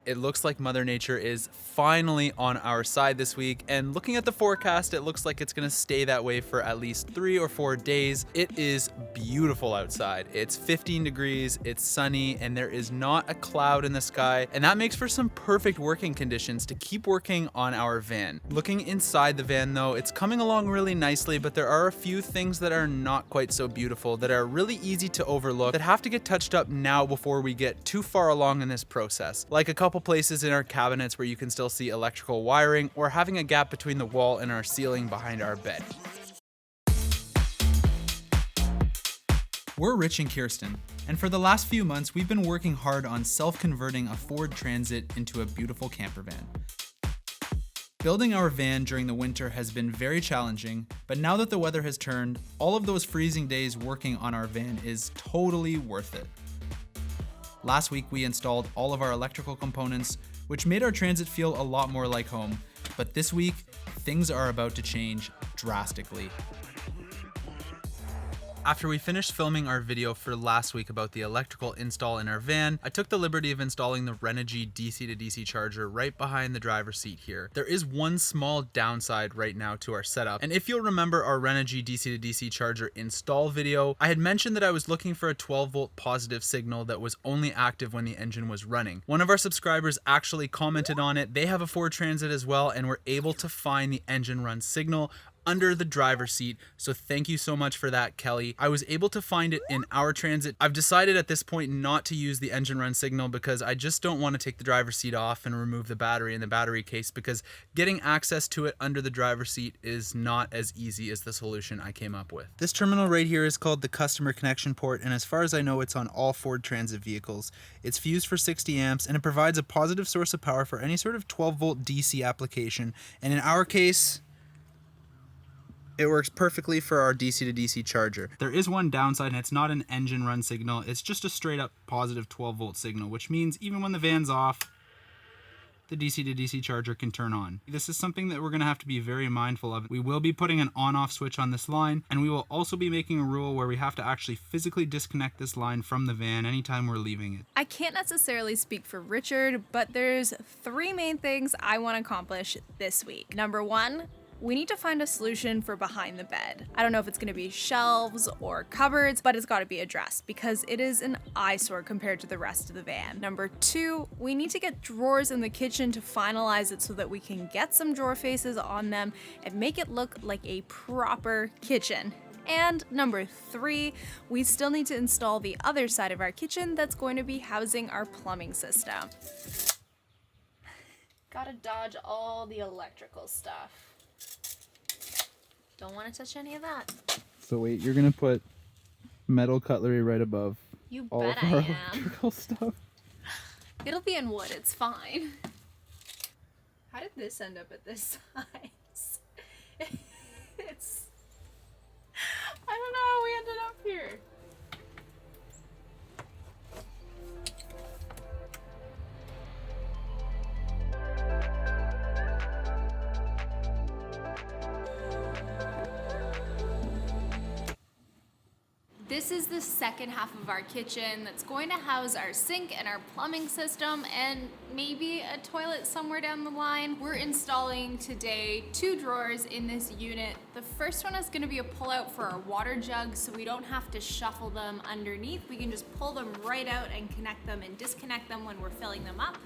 it looks like Mother Nature is finally on our side this week, and looking at the forecast, it looks like it's gonna stay that way for at least 3 or 4 days. It is beautiful outside. It's 15 degrees, it's sunny, and there is not a cloud in the sky, and that makes for some perfect working conditions to keep working on our van. Looking inside the van though, it's coming along really nicely, but there are a few things that are not quite so beautiful, that are really easy to overlook, that have to get touched up now before we get too far along in this process. Like a couple places in our cabinets where you can still see electrical wiring, or having a gap between the wall and our ceiling behind our bed. We're Rich and Kirsten, and for the last few months we've been working hard on self-converting a Ford Transit into a beautiful camper van. Building our van during the winter has been very challenging, but now that the weather has turned, all of those freezing days working on our van is totally worth it. Last week we installed all of our electrical components, which made our Transit feel a lot more like home, but this week, things are about to change drastically. After we finished filming our video for last week about the electrical install in our van, I took the liberty of installing the Renogy DC to DC charger right behind the driver's seat here. There is one small downside right now to our setup, and if you'll remember our Renogy DC to DC charger install video, I had mentioned that I was looking for a 12 volt positive signal that was only active when the engine was running. One of our subscribers actually commented on it. They have a Ford Transit as well and were able to find the engine run signal under the driver's seat, so thank you so much for that, Kelly. I was able to find it in our Transit. I've decided at this point not to use the engine run signal because I just don't want to take the driver's seat off and remove the battery in the battery case, because getting access to it under the driver's seat is not as easy as the solution I came up with. This terminal right here is called the customer connection port, and as far as I know, it's on all Ford Transit vehicles. It's fused for 60 amps and it provides a positive source of power for any sort of 12 volt DC application, and in our case, it works perfectly for our DC to DC charger. There is one downside, and it's not an engine run signal. It's just a straight up positive 12 volt signal, which means even when the van's off, the DC to DC charger can turn on. This is something that we're gonna have to be very mindful of. We will be putting an on-off switch on this line, and we will also be making a rule where we have to actually physically disconnect this line from the van anytime we're leaving it. I can't necessarily speak for Richard, but there's 3 main things I want to accomplish this week. Number 1, we need to find a solution for behind the bed. I don't know if it's gonna be shelves or cupboards, but it's gotta be addressed because it is an eyesore compared to the rest of the van. Number 2, we need to get drawers in the kitchen to finalize it so that we can get some drawer faces on them and make it look like a proper kitchen. And number 3, we still need to install the other side of our kitchen that's going to be housing our plumbing system. Gotta dodge all the electrical stuff. Don't want to touch any of that. So wait, you're gonna put metal cutlery right above You all bet of our I am. electrical stuff? It'll be in wood, it's fine. How did this end up at this size? It's... I don't know how we ended up here. This is the second half of our kitchen that's going to house our sink and our plumbing system and maybe a toilet somewhere down the line. We're installing today 2 drawers in this unit. The first one is going to be a pull-out for our water jugs, so we don't have to shuffle them underneath. We can just pull them right out and connect them and disconnect them when we're filling them up.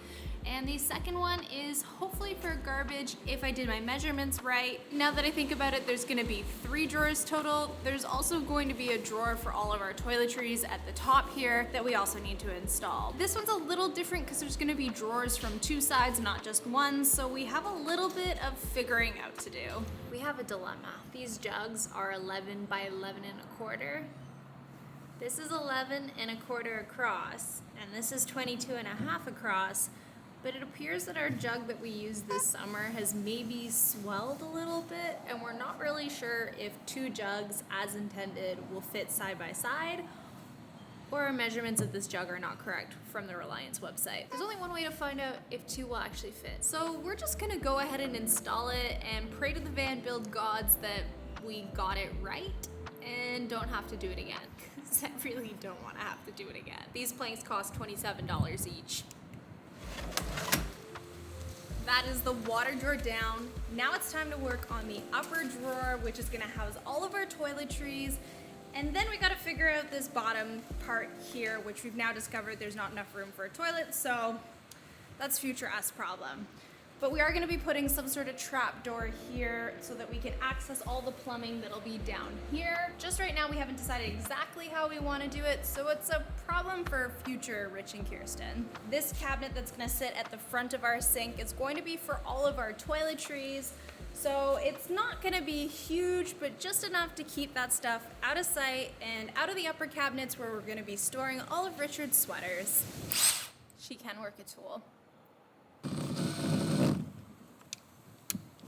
And the second one is hopefully for garbage if I did my measurements right. Now that I think about it, there's gonna be 3 drawers total. There's also going to be a drawer for all of our toiletries at the top here that we also need to install. This one's a little different because there's gonna be drawers from 2 sides, not just one, so we have a little bit of figuring out to do. We have a dilemma. These jugs are 11 by 11 and a quarter. This is 11 and a quarter across, and this is 22 and a half across. But it appears that our jug that we used this summer has maybe swelled a little bit, and we're not really sure if 2 jugs as intended will fit side by side, or our measurements of this jug are not correct from the Reliance website. There's only one way to find out if 2 will actually fit. So we're just gonna go ahead and install it and pray to the van build gods that we got it right and don't have to do it again, because I really don't want to have to do it again. These planks cost $27 each. that is the water drawer down. Now it's time to work on the upper drawer, which is gonna house all of our toiletries. And then we gotta figure out this bottom part here, which we've now discovered there's not enough room for a toilet, so that's future us problem. But we are gonna be putting some sort of trap door here so that we can access all the plumbing that'll be down here. Just right now, we haven't decided exactly how we wanna do it, so it's a problem for future Rich and Kirsten. This cabinet that's gonna sit at the front of our sink is going to be for all of our toiletries. So it's not gonna be huge, but just enough to keep that stuff out of sight and out of the upper cabinets where we're gonna be storing all of Richard's sweaters. She can work a tool.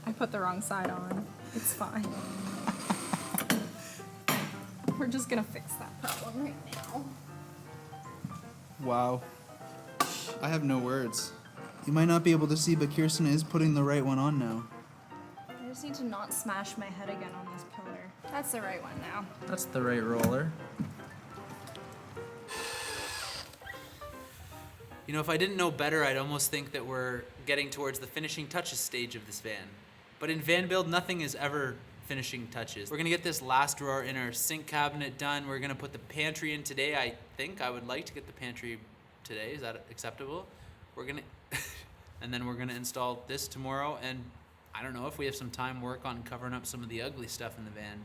I put the wrong side on. It's fine. We're just gonna fix that problem right now. Wow. I have no words. You might not be able to see, but Kirsten is putting the right one on now. I just need to not smash my head again on this pillar. That's the right one now. That's the right roller. You know, if I didn't know better, I'd almost think that we're getting towards the finishing touches stage of this van. But in van build, nothing is ever finishing touches. We're gonna get this last drawer in our sink cabinet done. We're gonna put the pantry in today. I think I would like to get the pantry today. Is that acceptable? We're gonna, and then we're gonna install this tomorrow. And I don't know if we have some time work on covering up some of the ugly stuff in the van.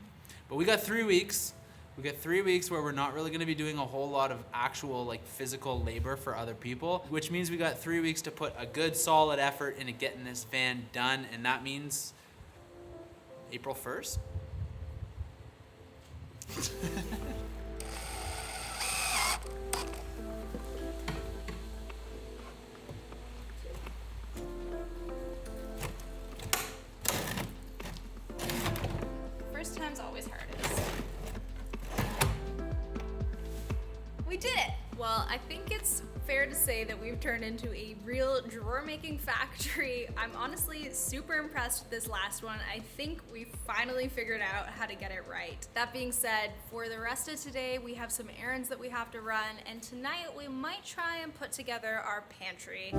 But we got 3 weeks. We got 3 weeks where we're not really gonna be doing a whole lot of actual like physical labor for other people, which means we got 3 weeks to put a good solid effort into getting this van done, and that means April 1st? First time's always hardest. We did it! Well, I think it's fair to say that we've turned into a real drawer-making factory. I'm honestly super impressed with this last one. I think we finally figured out how to get it right. That being said, for the rest of today, we have some errands that we have to run, and tonight we might try and put together our pantry.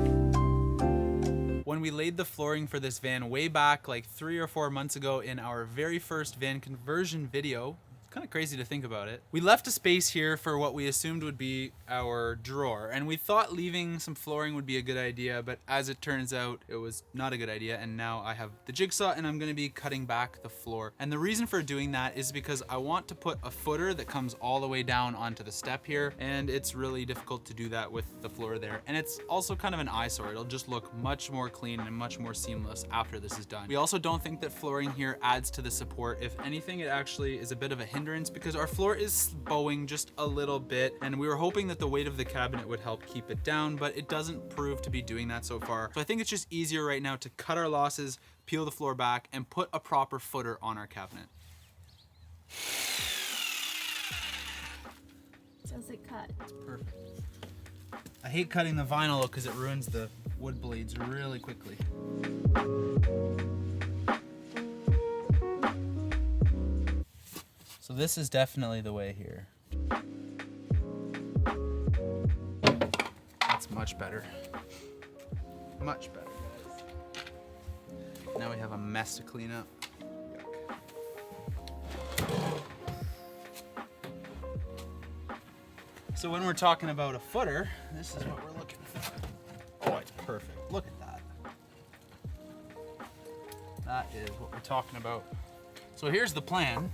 When we laid the flooring for this van way back like 3 or 4 months ago in our very first van conversion video, kind of crazy to think about it, we left a space here for what we assumed would be our drawer, and we thought leaving some flooring would be a good idea, but as it turns out it was not a good idea, and now I have the jigsaw and I'm going to be cutting back the floor. And the reason for doing that is because I want to put a footer that comes all the way down onto the step here, and it's really difficult to do that with the floor there, and it's also kind of an eyesore. It'll just look much more clean and much more seamless after this is done. We also don't think that flooring here adds to the support. If anything, it actually is a bit of a hindrance because our floor is bowing just a little bit, and we were hoping that the weight of the cabinet would help keep it down, but it doesn't prove to be doing that so far. So I think it's just easier right now to cut our losses, peel the floor back, and put a proper footer on our cabinet. Does it cut? It's perfect. I hate cutting the vinyl because it ruins the wood blades really quickly. So this is definitely the way here. That's much better. Much better, guys. Now we have a mess to clean up. Yuck. So when we're talking about a footer, this is what we're looking for. Oh, it's perfect. Look at that. That is what we're talking about. So here's the plan.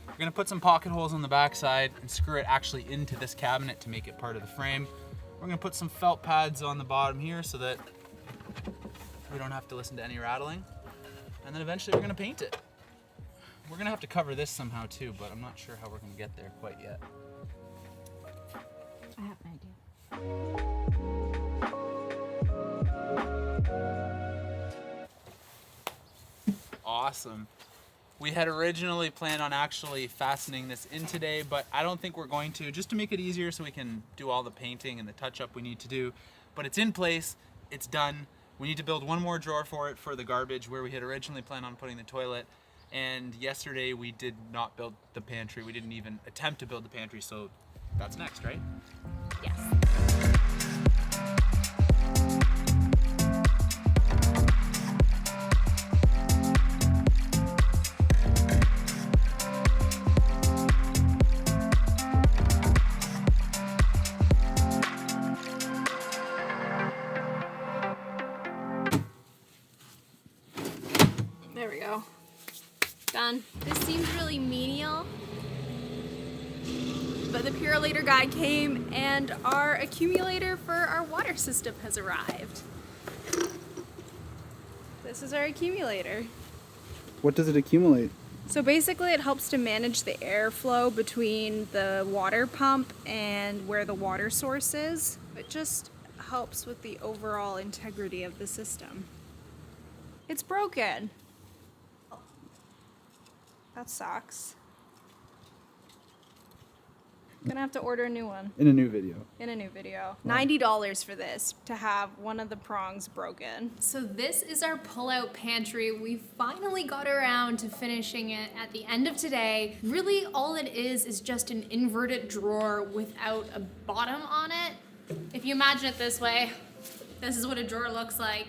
We're gonna put some pocket holes on the backside and screw it actually into this cabinet to make it part of the frame. We're gonna put some felt pads on the bottom here so that we don't have to listen to any rattling. And then eventually we're gonna paint it. We're gonna have to cover this somehow too, but I'm not sure how we're gonna get there quite yet. I have an idea. Awesome. We had originally planned on actually fastening this in today, but I don't think we're going to, just to make it easier so we can do all the painting and the touch-up we need to do. But it's in place, it's done. We need to build one more drawer for it for the garbage where we had originally planned on putting the toilet. And yesterday we did not build the pantry. We didn't even attempt to build the pantry, so that's next, right? Yes. There we go. Done. This seems really menial, but the Purolator guy came and our accumulator for our water system has arrived. This is our accumulator. What does it accumulate? So basically it helps to manage the airflow between the water pump and where the water source is. It just helps with the overall integrity of the system. It's broken. That sucks. Gonna have to order a new one In a new video. in a new video. $90 for this to have one of the prongs broken. So this is our pull-out pantry. We finally got around to finishing it at the end of today. Really all it is just an inverted drawer without a bottom on it. If you imagine it this way, this is what a drawer looks like.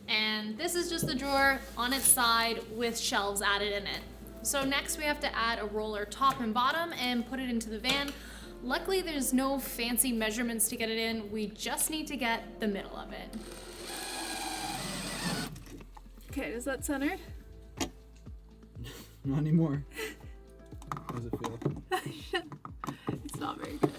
And this is just the drawer on its side with shelves added in it. So next we have to add a roller top and bottom and put it into the van. Luckily there's no fancy measurements to get it in. We just need to get the middle of it. Okay, is that centered? Not anymore. How does it feel? It's not very good.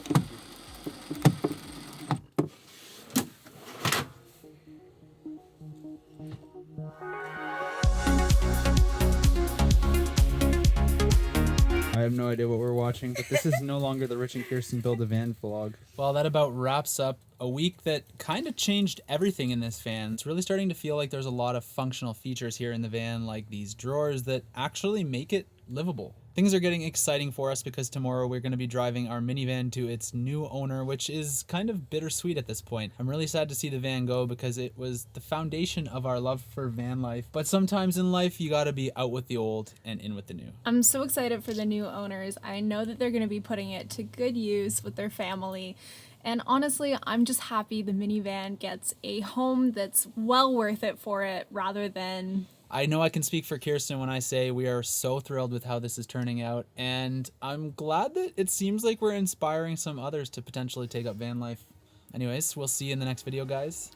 I have no idea what we're watching, but this is no longer the Rich and Kirsten Build a Van vlog. Well, that about wraps up a week that kind of changed everything in this van. It's really starting to feel like there's a lot of functional features here in the van, like these drawers that actually make it livable. Things are getting exciting for us because tomorrow we're going to be driving our minivan to its new owner, which is kind of bittersweet at this point. I'm really sad to see the van go because it was the foundation of our love for van life. But sometimes in life, you got to be out with the old and in with the new. I'm so excited for the new owners. I know that they're going to be putting it to good use with their family. And honestly, I'm just happy the minivan gets a home that's well worth it for it rather than... I know I can speak for Kirsten when I say we are so thrilled with how this is turning out, and I'm glad that it seems like we're inspiring some others to potentially take up van life. Anyways, we'll see you in the next video, guys.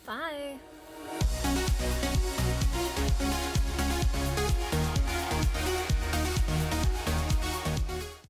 Bye.